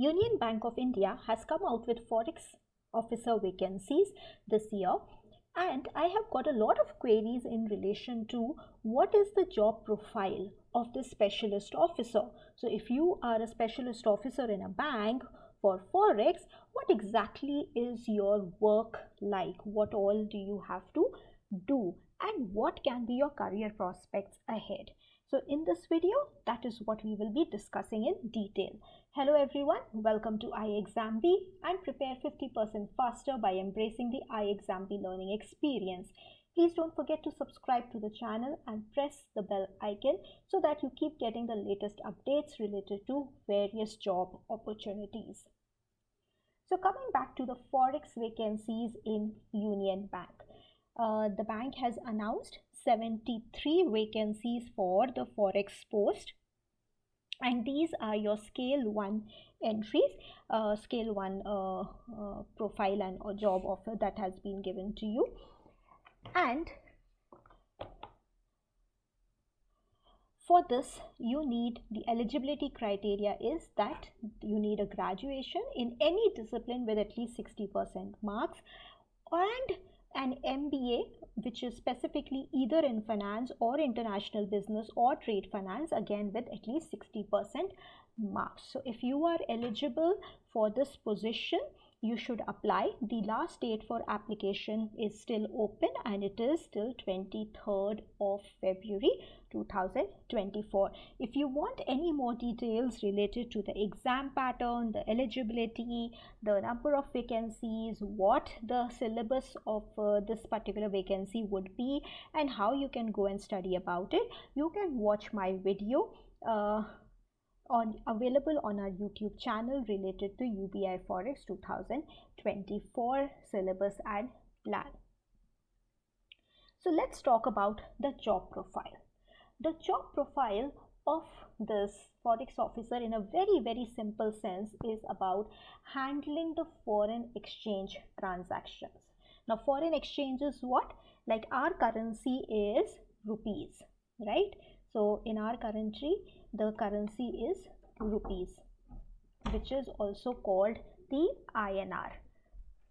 Union Bank of India has come out with Forex officer vacancies this year, and I have got a lot of queries in relation to what is the job profile of this specialist officer. So if you are a specialist officer in a bank for Forex, what exactly is your work like? What all do you have to do, and what can be your career prospects ahead? So in this video, that is what we will be discussing in detail. Hello everyone, welcome to iExamB, and prepare 50% faster by embracing the iExamB learning experience. Please don't forget to subscribe to the channel and press the bell icon so that you keep getting the latest updates related to various job opportunities. So coming back to the Forex vacancies in Union Bank. The bank has announced 73 vacancies for the Forex post, and these are your scale 1 entries, scale 1 profile and job offer that has been given to you. And for this, you need, the eligibility criteria is that you need a graduation in any discipline with at least 60% marks, and an MBA, which is specifically either in finance or international business or trade finance, again with at least 60% marks. So if you are eligible for this position, you should apply. The last date for application is still open, and it is till 23rd of February 2024. If you want any more details related to the exam pattern, the eligibility, the number of vacancies, what the syllabus of this particular vacancy would be, and how you can go and study about it, you can watch my video available on our YouTube channel related to UBI Forex 2024 syllabus and plan. So let's talk about the job profile. The job profile of this Forex officer in a very simple sense is about handling the foreign exchange transactions. Now foreign exchange is what? Like our currency is rupees, right? So in our country, the currency is rupees, which is also called the INR.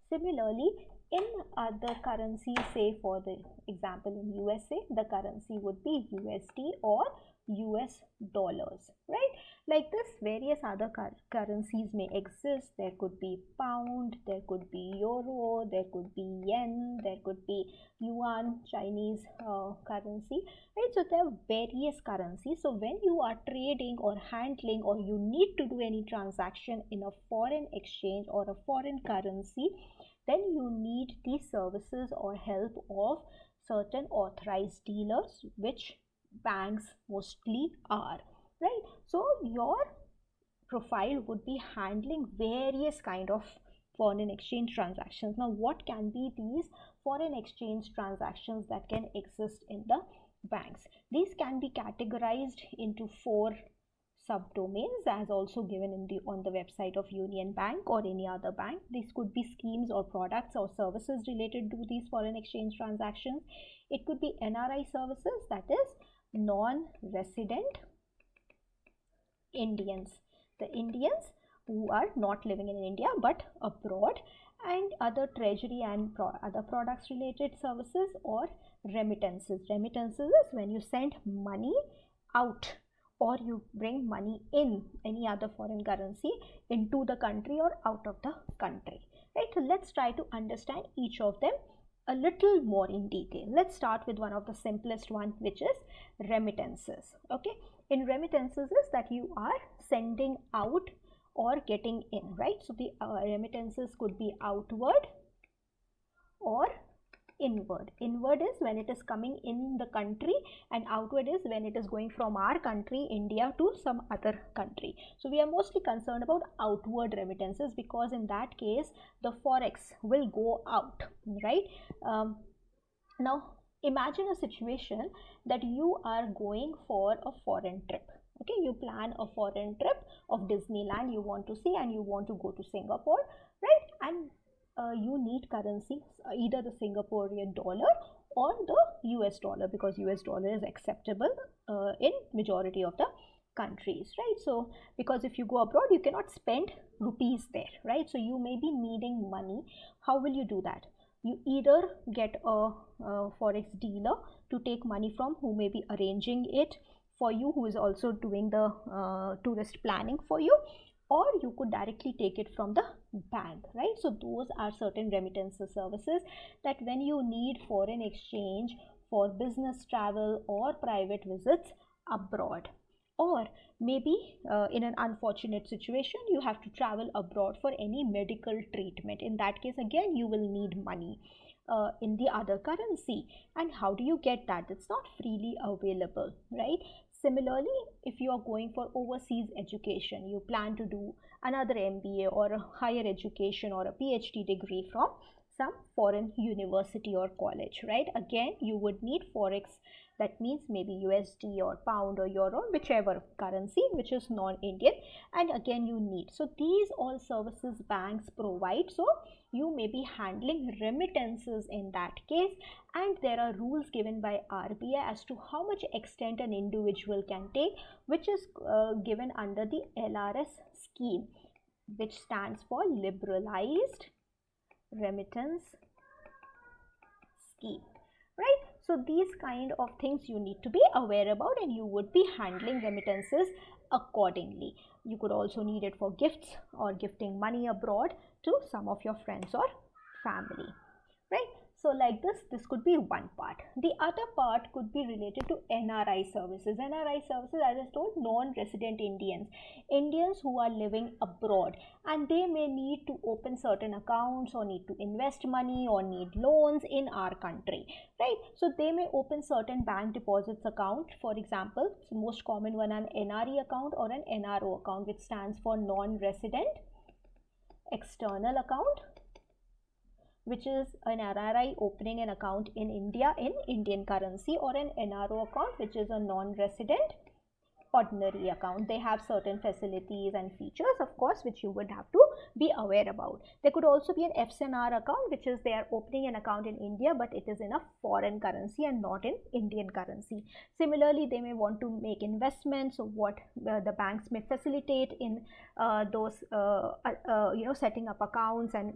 Similarly, in other currencies, say for the example in USA, the currency would be USD or US dollars, right? Like this, various other currencies may exist. There could be pound, there could be euro, there could be yen, there could be yuan, Chinese currency, right? So there are various currencies. So when you are trading or handling, or you need to do any transaction in a foreign exchange or a foreign currency, then you need the services or help of certain authorized dealers, which banks mostly are, right? So your profile would be handling various kind of foreign exchange transactions. Now what can be these foreign exchange transactions that can exist in the banks? These can be categorized into 4 subdomains, as also given in on the website of Union Bank or any other bank. These could be schemes or products or services related to these foreign exchange transactions. It could be NRI services, that is non-resident Indians, the Indians who are not living in India but abroad, and other treasury and other products related services, or remittances. Remittances is when you send money out or you bring money in any other foreign currency into the country or out of the country, right? So let's try to understand each of them a little more in detail. Let's start with one of the simplest one, which is remittances. Okay, in remittances is that you are sending out or getting in, right? So the remittances could be outward or inward. Inward is when it is coming in the country, and outward is when it is going from our country, India, to some other country. So we are mostly concerned about outward remittances, because in that case the forex will go out, right? Now imagine a situation that you are going for a foreign trip. Okay, you plan a foreign trip of Disneyland you want to see, and you want to go to Singapore, right? And you need currency, either the Singaporean dollar or the US dollar, because US dollar is acceptable in majority of the countries, right? So because if you go abroad, you cannot spend rupees there, right? So you may be needing money. How will you do that? You either get a forex dealer to take money from, who may be arranging it for you, who is also doing the tourist planning for you, or you could directly take it from the bank, right? So those are certain remittances services that when you need foreign exchange for business travel or private visits abroad, or maybe in an unfortunate situation you have to travel abroad for any medical treatment. In that case, again, you will need money in the other currency. And how do you get that? It's not freely available, right? Similarly, if you are going for overseas education, you plan to do another MBA or a higher education or a PhD degree from some foreign university or college, right? Again, you would need forex. That means maybe USD or pound or euro, whichever currency which is non-Indian, and again you need. So these all services banks provide. So you may be handling remittances in that case, and there are rules given by RBI as to how much extent an individual can take, which is given under the LRS scheme, which stands for Liberalized Remittance Scheme, right? So these kind of things you need to be aware about, and you would be handling remittances accordingly. You could also need it for gifts or gifting money abroad to some of your friends or family, right? So like this could be one part. The other part could be related to NRI services. NRI services, as I told, non-resident Indians who are living abroad, and they may need to open certain accounts or need to invest money or need loans in our country, right? So they may open certain bank deposits account. For example, the most common one, an NRE account or an NRO account, which stands for non-resident external account, which is an RRI opening an account in India in Indian currency, or an NRO account, which is a non-resident ordinary account. They have certain facilities and features, of course, which you would have to be aware about. There could also be an FSNR account, which is they are opening an account in India, but it is in a foreign currency and not in Indian currency. Similarly, they may want to make investments, so what the banks may facilitate in those setting up accounts and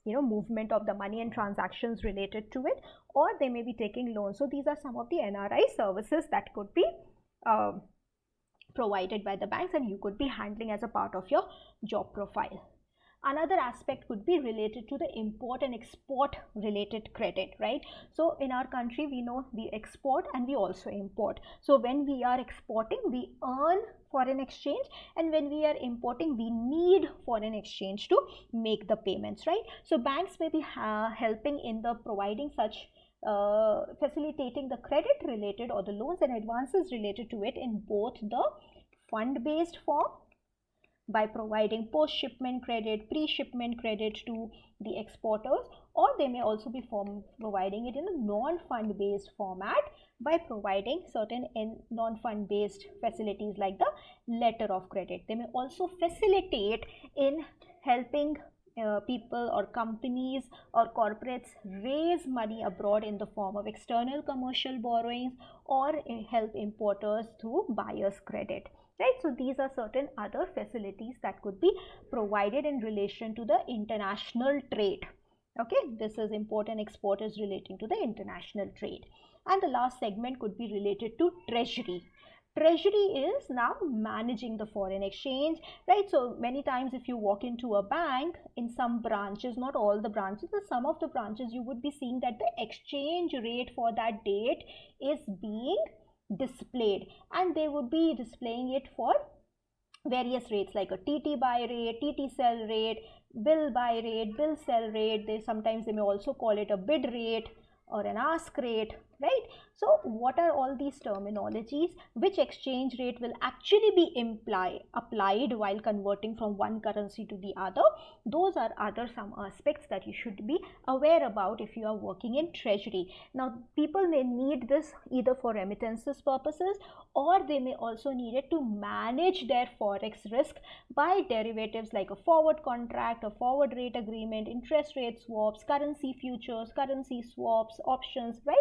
movement of the money and transactions related to it, or they may be taking loans. So these are some of the NRI services that could be provided by the banks, and you could be handling as a part of your job profile. Another aspect could be related to the import and export related credit, right? So in our country, we know we export and we also import. So when we are exporting, we earn foreign exchange, and when we are importing, we need foreign exchange to make the payments, right? So banks may be helping in the providing such facilitating the credit related or the loans and advances related to it in both the fund based form, by providing post shipment credit, pre shipment credit to the exporters, or they may also be providing it in a non fund based format by providing certain non fund based facilities like the letter of credit. They may also facilitate in helping people or companies or corporates raise money abroad in the form of external commercial borrowings, or help importers through buyer's credit, right? So these are certain other facilities that could be provided in relation to the international trade. Okay, this is import and export is relating to the international trade. And the last segment could be related to treasury. Treasury is now managing the foreign exchange, right? So many times if you walk into a bank, in some branches, not all the branches, but some of the branches, you would be seeing that the exchange rate for that date is being displayed, and they would be displaying it for various rates like a TT buy rate, TT sell rate, bill buy rate, bill sell rate. Sometimes they may also call it a bid rate or an ask rate, right? So what are all these terminologies? Which exchange rate will actually be applied while converting from one currency to the other? Those are some aspects that you should be aware about if you are working in treasury. Now people may need this either for remittances purposes, or they may also need it to manage their forex risk by derivatives like a forward contract, a forward rate agreement, interest rate swaps, currency futures, currency swaps, options, right?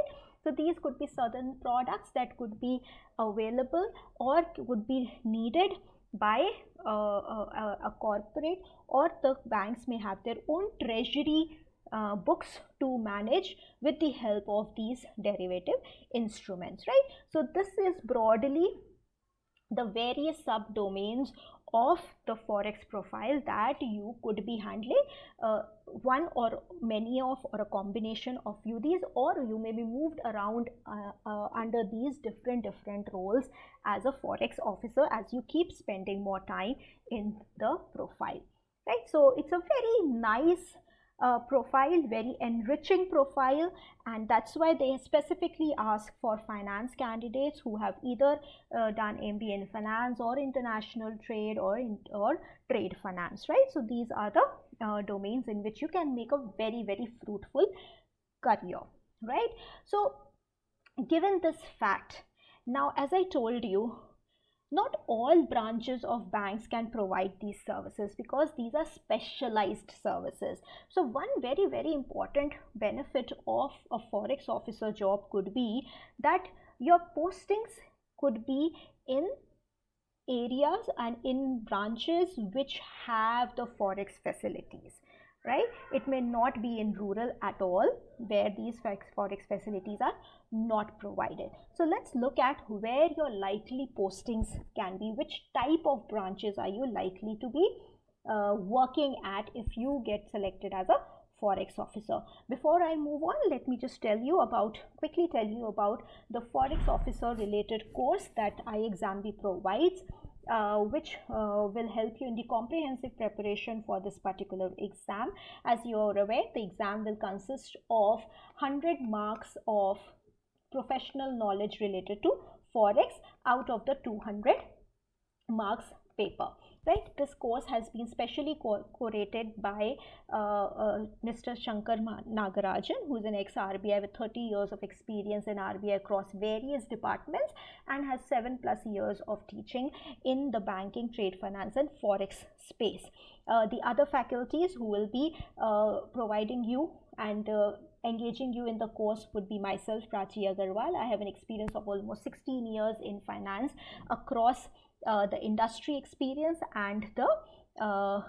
So these could be certain products that could be available or would be needed by a corporate, or the banks may have their own treasury books to manage with the help of these derivative instruments, right? So this is broadly the various subdomains of the forex profile that you could be handling, one or many of, or a combination of these, or you may be moved around under these different roles as a forex officer as you keep spending more time in the profile, right? So it's a very nice profile, very enriching profile, and that's why they specifically ask for finance candidates who have either done MBA in finance or international trade or trade finance, right? So these are the domains in which you can make a very fruitful career, right? So given this fact, now as I told you, not all branches of banks can provide these services because these are specialized services. So one very important benefit of a forex officer job could be that your postings could be in areas and in branches which have the forex facilities, right? It may not be in rural at all where these forex facilities are not provided. So let's look at where your likely postings can be, which type of branches are you likely to be working at if you get selected as a forex officer. Before I move on, let me just quickly tell you about the forex officer related course that iExamB provides, which will help you in the comprehensive preparation for this particular exam. As you are aware, the exam will consist of 100 marks of professional knowledge related to forex out of the 200 marks paper, right? This course has been specially curated by Mr. Shankar Nagarajan, who is an ex-RBI with 30 years of experience in RBI across various departments and has 7+ years of teaching in the banking, trade finance and forex space. The other faculties who will be providing you and engaging you in the course would be myself, Prachi Agarwal. I have an experience of almost 16 years in finance across the industry experience and the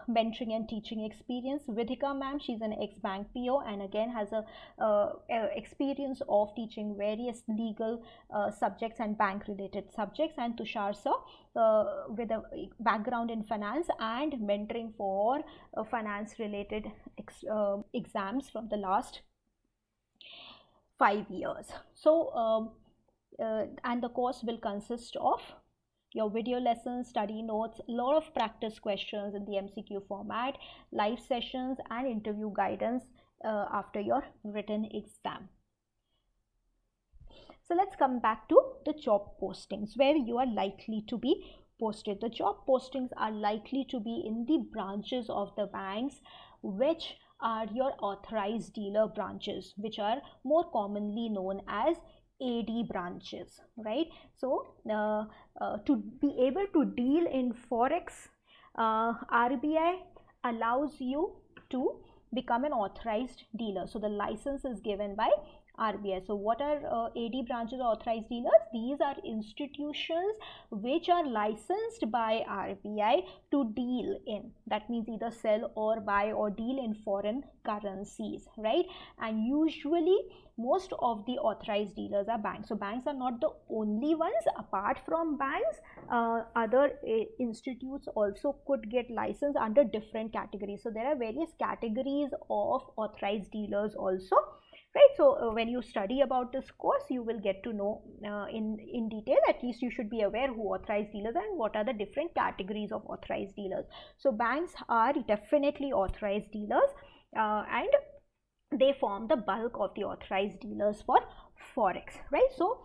mentoring and teaching experience. Vidhika ma'am, she's an ex-bank PO and again has a experience of teaching various legal subjects and bank related subjects. And Tushar sir with a background in finance and mentoring for finance related exams from the last 5 years. So and the course will consist of your video lessons, study notes, a lot of practice questions in the MCQ format, live sessions and interview guidance after your written exam. So let's come back to the job postings where you are likely to be posted. The job postings are likely to be in the branches of the banks which are your authorized dealer branches, which are more commonly known as AD branches, right? So to be able to deal in forex, RBI allows you to become an authorized dealer. So the license is given by RBI. So what are AD branches or authorized dealers? These are institutions which are licensed by RBI to deal in, that means either sell or buy or deal in foreign currencies, right? And usually most of the authorized dealers are banks. So banks are not the only ones. Apart from banks, other institutes also could get license under different categories. So there are various categories of authorized dealers also, right? So when you study about this course, you will get to know in detail. At least you should be aware who authorized dealers are and what are the different categories of authorized dealers. So banks are definitely authorized dealers and they form the bulk of the authorized dealers for forex, right? So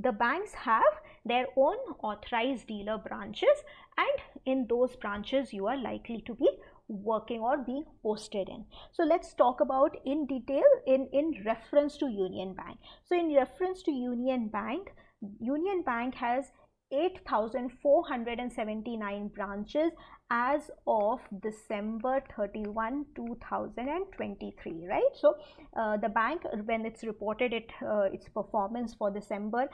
the banks have their own authorized dealer branches, and in those branches you are likely to be working or being posted in. So let's talk about in detail in reference to Union Bank. So in reference to Union Bank has 8,479 branches as of December 31, 2023, right? So the bank, when it's reported its performance for December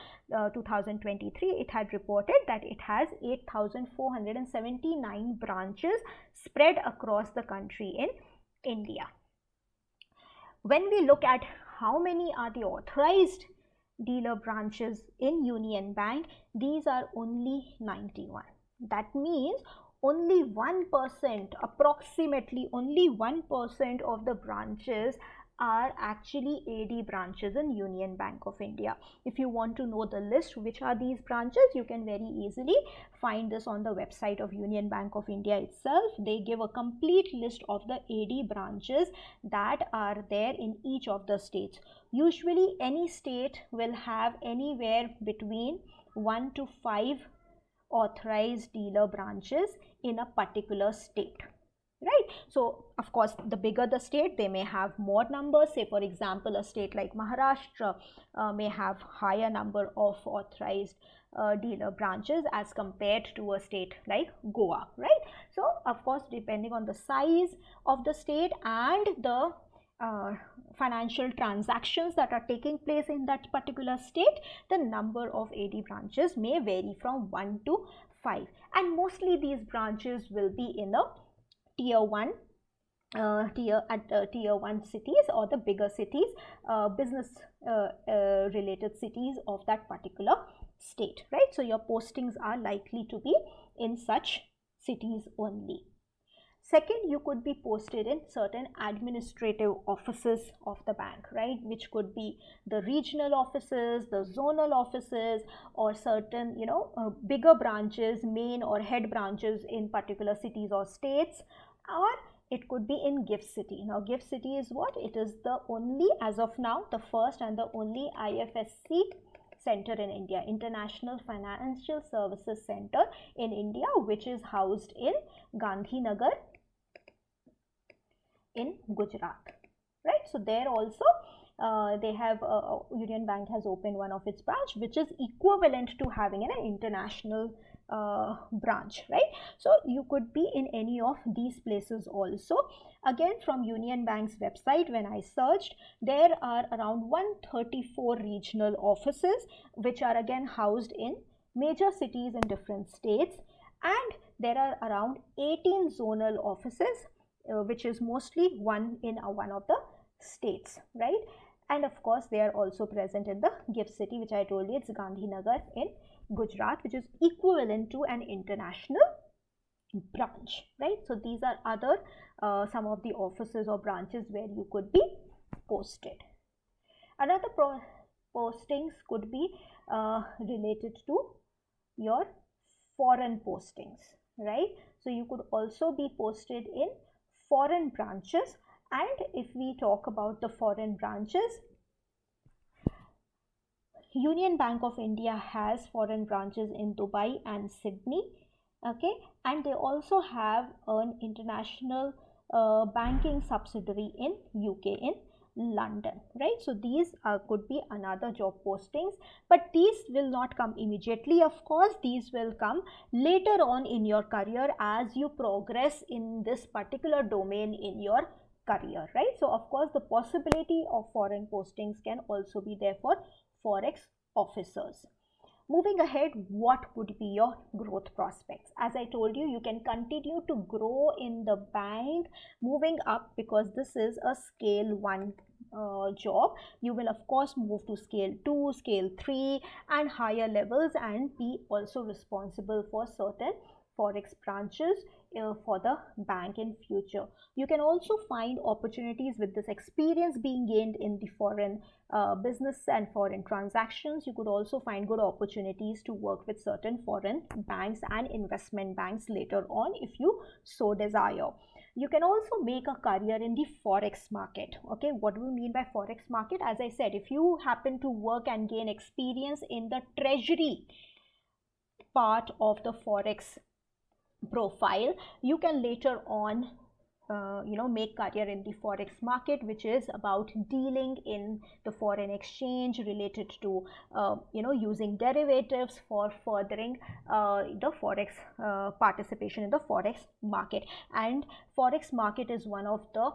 2023, it had reported that it has 8,479 branches spread across the country in India. When we look at how many are the authorized dealer branches in Union Bank, these are only 91. That means only 1%, approximately only 1% of the branches are actually AD branches in Union Bank of India. If you want to know the list, which are these branches, you can very easily find this on the website of Union Bank of India itself. They give a complete list of the AD branches that are there in each of the states. Usually any state will have anywhere between 1 to 5 authorized dealer branches in a particular state, right? So of course, the bigger the state, they may have more numbers. Say for example, a state like Maharashtra may have higher number of authorized dealer branches as compared to a state like Goa, right? So of course, depending on the size of the state and the financial transactions that are taking place in that particular state, the number of AD branches may vary from 1 to 5, and mostly these branches will be in a tier 1 tier 1 cities, or the bigger cities, business related cities of that particular state, right? So your postings are likely to be in such cities only. Second, you could be posted in certain administrative offices of the bank, right, which could be the regional offices, the zonal offices, or certain, bigger branches, main or head branches in particular cities or states, or it could be in GIFT City. Now, GIFT City is what? It is the only, as of now, the first and the only IFSC center in India, International Financial Services Center in India, which is housed in Gandhinagar in Gujarat, right? So there also they have Union Bank has opened one of its branch, which is equivalent to having an international branch, right? So you could be in any of these places also. Again, from Union Bank's website, when I searched, there are around 134 regional offices, which are again housed in major cities in different states, and there are around 18 zonal offices, which is mostly one in one of the states, right? And of course, they are also present in the GIFT City, which I told you, it's Gandhinagar in Gujarat, which is equivalent to an international branch, right? So these are other some of the offices or branches where you could be posted. Another postings could be related to your foreign postings, right? So you could also be posted in foreign branches. And if we talk about the foreign branches, Union Bank of India has foreign branches in Dubai and Sydney, okay, and they also have an international banking subsidiary in UK, in London, right? So these could be another job postings, but these will not come immediately. Of course, these will come later on in your career as you progress in this particular domain in your career, right? So of course, the possibility of foreign postings can also be there for Forex officers. Moving ahead, what would be your growth prospects? As I told you, you can continue to grow in the bank, moving up, because this is a scale 1 job. You will of course move to scale 2, scale 3 and higher levels, and be also responsible for certain Forex branches for the bank in future. You can also find opportunities with this experience being gained in the foreign business and foreign transactions. You could also find good opportunities to work with certain foreign banks and investment banks later on if you so desire. You can also make a career in the Forex market. Okay, what do we mean by Forex market? As I said, if you happen to work and gain experience in the treasury part of the Forex profile, you can later on make career in the forex market, which is about dealing in the foreign exchange related to using derivatives for furthering the forex participation in the forex market. And forex market is one of the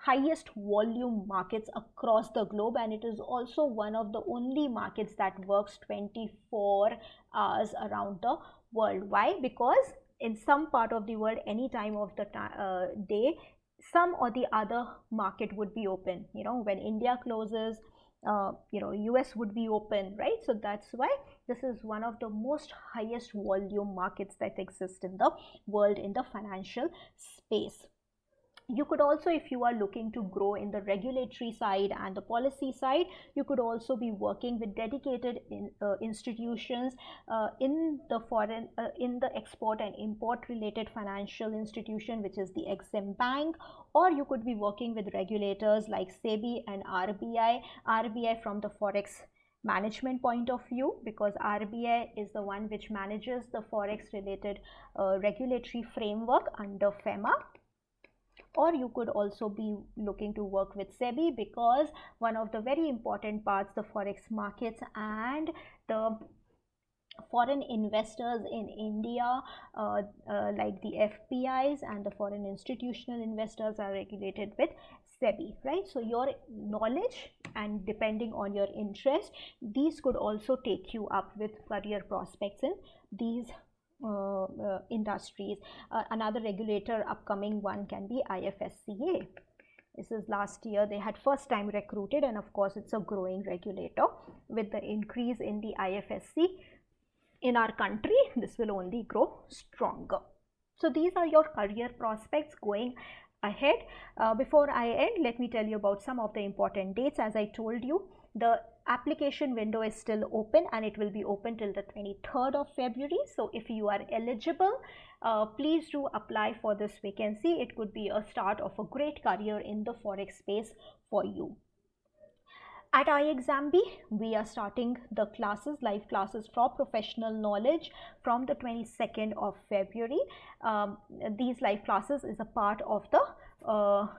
highest volume markets across the globe, and it is also one of the only markets that works 24 hours around the world. Why? Because in some part of the world, any time of the day, some or the other market would be open. When India closes, US would be open, right? So that's why this is one of the most highest volume markets that exist in the world in the financial space. You could also, if you are looking to grow in the regulatory side and the policy side, you could also be working with dedicated institutions in the export and import related financial institution, which is the Exim Bank, or you could be working with regulators like SEBI and RBI from the forex management point of view, because RBI is the one which manages the forex related regulatory framework under FEMA. Or you could also be looking to work with SEBI, because one of the very important parts, the forex markets and the foreign investors in India, like the FPIs and the foreign institutional investors, are regulated with SEBI, right? So your knowledge and depending on your interest, these could also take you up with career prospects in these industries. Another regulator, upcoming one, can be IFSCA. This is last year they had first time recruited, and of course it's a growing regulator. With the increase in the IFSC in our country, this will only grow stronger. So these are your career prospects going ahead. Before I end, let me tell you about some of the important dates. As I told you, the application window is still open, and it will be open till the 23rd of February. So if you are eligible, please do apply for this vacancy. It could be a start of a great career in the forex space for you. At iExamB, we are starting the classes, live classes for professional knowledge from the 22nd of February. These live classes is a part of the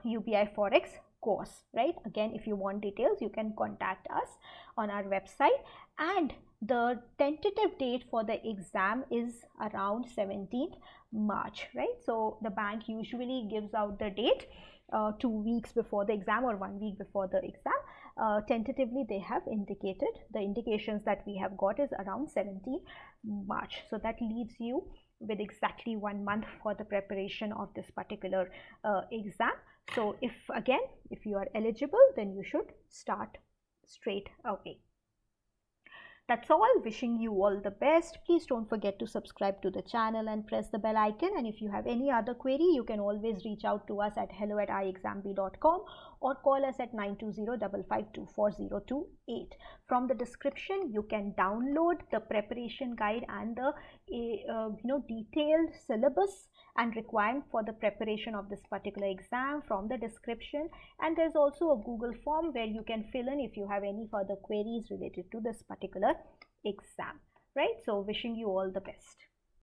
UBI Forex course, right? Again, if you want details, you can contact us on our website. And the tentative date for the exam is around 17th March, right? So the bank usually gives out the date 2 weeks before the exam or 1 week before the exam. Tentatively, they have indicated, the indications that we have got is around 17th March. So that leaves you with exactly 1 month for the preparation of this particular exam. So if you are eligible, then you should start straight away. That's all. Wishing you all the best. Please don't forget to subscribe to the channel and press the bell icon. And if you have any other query, you can always reach out to us at hello@iexamb.com or call us at 9205524028. From the description, you can download the preparation guide and the detailed syllabus and requirement for the preparation of this particular exam from the description. And there's also a Google form where you can fill in if you have any further queries related to this particular exam, right? So wishing you all the best.